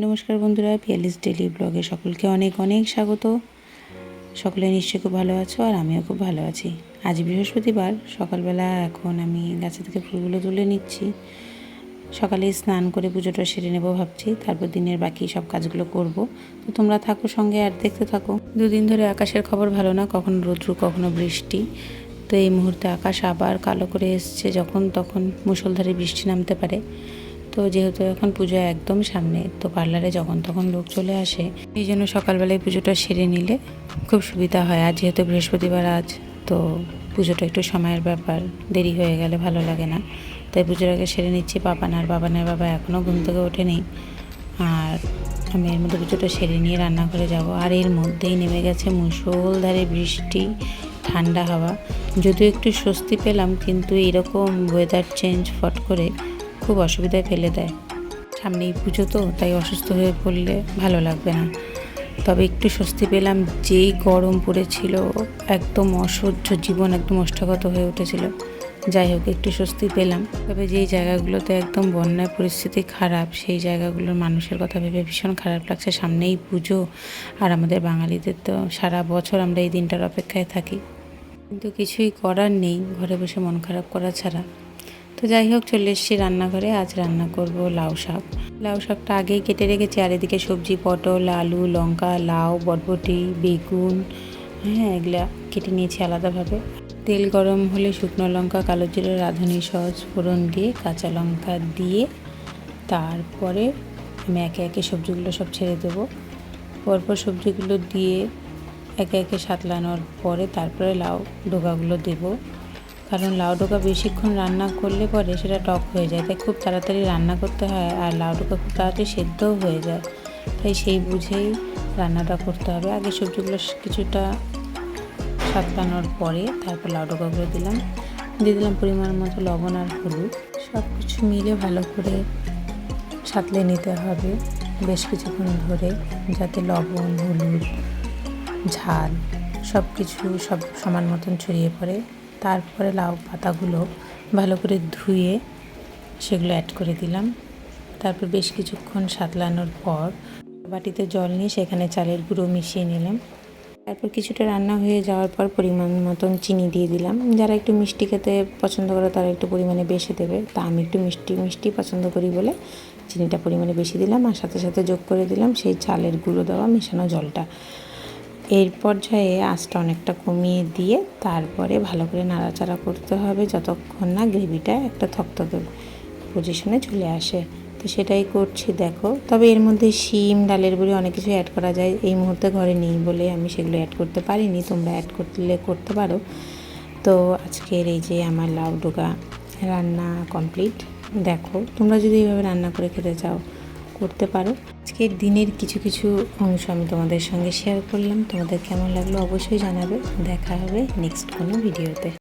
নমস্কার বন্ধুরা, পিয়ালিস ডেলি ব্লগে সকলকে অনেক অনেক স্বাগত। সকলে নিশ্চয়ই খুব ভালো আছো, আর আমিও খুব ভালো আছি। আজ বৃহস্পতিবার সকালবেলা এখন আমি গাছে থেকে ফুলগুলো তুলে নিচ্ছি। সকালে স্নান করে পুজোটা সেরে নেবো ভাবছি, তারপর দিনের বাকি সব কাজগুলো করব। তো তোমরা থাকো সঙ্গে আর দেখতে থাকো। দুদিন ধরে আকাশের খবর ভালো না, কখনো রৌদ্র কখনো বৃষ্টি। তো এই মুহূর্তে আকাশ আবার কালো করে এসছে, যখন তখন মুষলধারে বৃষ্টি নামতে পারে। তো যেহেতু এখন পুজো একদম সামনে, তো পার্লারে যখন তখন লোক চলে আসে, এই জন্য সকালবেলায় পুজোটা সেরে নিলে খুব সুবিধা হয়। আর যেহেতু বৃহস্পতিবার আজ, তো পুজোটা একটু সময়ের ব্যাপার, দেরি হয়ে গেলে ভালো লাগে না। তাই পুজোর আগে সেরে নিচ্ছি। বাবানের বাবা এখনও ঘুম থেকে ওঠেনি, আর আমি এর মধ্যে পুজোটা সেরে নিয়ে রান্নাঘরে যাব। আর এর মধ্যেই নেমে গেছে মুষলধারে বৃষ্টি, ঠান্ডা হাওয়া। যদিও একটু স্বস্তি পেলাম, কিন্তু এরকম ওয়েদার চেঞ্জ ফট করে খুব অসুবিধায় ফেলে দেয়। সামনেই পুজো, তো তাই অসুস্থ হয়ে পড়লে ভালো লাগবে না। তবে একটু স্বস্তি পেলাম, যেই গরম পড়েছিল, একদম অসহ্য, জীবন একদম ওষ্ঠাগত হয়ে উঠেছিল। যাই হোক, একটু স্বস্তি পেলাম। তবে যেই জায়গাগুলোতে একদম বন্যার পরিস্থিতি খারাপ, সেই জায়গাগুলোর মানুষের কথা ভেবে ভীষণ খারাপ লাগছে। সামনেই পুজো, আর আমাদের বাঙালিদের তো সারা বছর আমরা এই দিনটার অপেক্ষায় থাকি, কিন্তু কিছুই করার নেই, ঘরে বসে মন খারাপ করা ছাড়া। তো যাই হোক, চলে এসেছি রান্নাঘরে। আজ রান্না করব লাউ শাক। লাউ শাকটা আগেই কেটে রেখেছি, আর এদিকে সবজি পটল, আলু, লঙ্কা, লাউ, বরবটি, বেগুন, এগুলা কেটে নিয়েছি আলাদাভাবে। তেল গরম হলে শুকনো লঙ্কা, কালো জিরে, রাঁধুনি সস ফোড়ন দিয়ে, কাঁচা লঙ্কা দিয়ে তারপরে আমি একে একে সবজিগুলো সব ছেড়ে দেবো। পরপর সবজিগুলো দিয়ে একে একে সাতলানোর পরে তারপরে লাউ ডোকাগুলো দেবো। কারণ লাউ ডোকা বেশিক্ষণ রান্না করলে পরে সেটা টক হয়ে যায়, তাই খুব তাড়াতাড়ি রান্না করতে হয়। আর লাউ ডোকা খুব তাড়াতাড়ি সেদ্ধও হয়ে যায়, তাই সেই বুঝেই রান্নাটা করতে হবে। আগে সবজিগুলো কিছুটা সাতলানোর পরে তারপর লাউ ডোকাগুলো দিয়ে দিলাম পরিমাণ মতো লবণ আর হলুদ। সব কিছু মিলে ভালো করে সাতলে নিতে হবে বেশ কিছুক্ষণ ধরে, যাতে লবণ, হলুদ, ঝাল সব কিছু সমান মতন ছড়িয়ে পড়ে। তারপরে লাউ পাতাগুলো ভালো করে ধুয়ে সেগুলো অ্যাড করে দিলাম। তারপর বেশ কিছুক্ষণ সাতলানোর পর বাটিতে জল নিয়ে সেখানে চালের গুঁড়ো মিশিয়ে নিলাম। তারপর কিছুটা রান্না হয়ে যাওয়ার পর পরিমাণ মতন চিনি দিয়ে দিলাম। যারা একটু মিষ্টি খেতে পছন্দ করে তারা একটু পরিমাণে বেশি দেবে, তা আমি একটু মিষ্টি পছন্দ করি বলে চিনিটা পরিমাণে বেশি দিলাম। আর সাথে সাথে যোগ করে দিলাম সেই চালের গুঁড়ো দেওয়া মেশানো জলটা। এর পর্যায়ে আঁচটা অনেকটা কমিয়ে দিয়ে তারপরে ভালো করে নাড়াচাড়া করতে হবে, যতক্ষণ না গ্রেভিটা একটা থকথকে পজিশনে চলে আসে। তো সেটাই করছি, দেখো। তবে এর মধ্যে শিম, ডালের বড়ি অনেক কিছু অ্যাড করা যায়। এই মুহূর্তে ঘরে নেই বলে আমি সেগুলো অ্যাড করতে পারিনি, তোমরা অ্যাড করলে করতে পারো। তো আজকের এই যে আমার লাউ ডোকা রান্না কমপ্লিট। দেখো, তোমরা যদি এইভাবে রান্না করে খেতে চাও করতে পারো। আজকের দিনের কিছু কিছু অংশ আমি তোমাদের সঙ্গে শেয়ার করলাম। তোমাদের কেমন লাগলো অবশ্যই জানাবে। দেখা হবে নেক্সট কোনো ভিডিওতে।